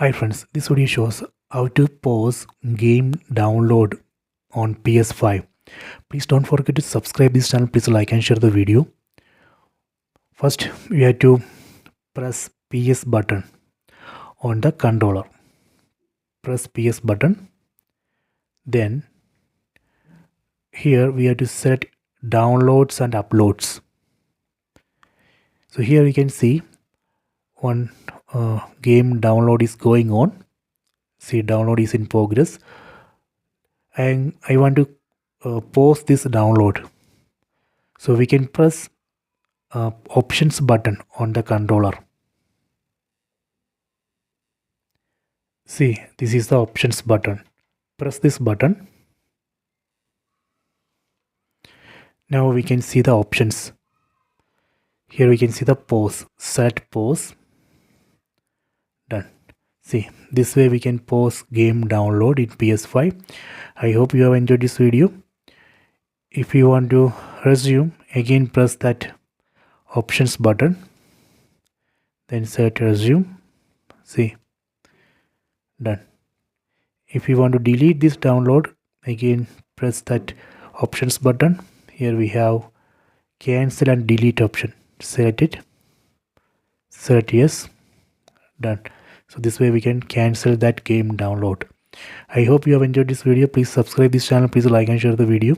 Hi friends, this video shows how to pause game download on PS5. Please don't forget to subscribe this channel. Please like and share the video. First, we have to press PS button on the controller. Press PS button. Then here we have to set downloads and uploads. So here you can see one game download is going on. See, download is in progress, and I want to pause this download. So we can press options button on the controller. See, this is the options button. Press this button. Now we can see the options. Here we can see the pause. Set pause. Done. See, this way we can pause game download in PS5. I hope you have enjoyed this video. If you want to resume, again press that options button. Then set resume. See, done. If you want to delete this download, again press that options button. Here we have cancel and delete option. Select it. Select yes. Done. So this way we can cancel that game download. I hope you have enjoyed this video. Please subscribe this channel. Please like and share the video.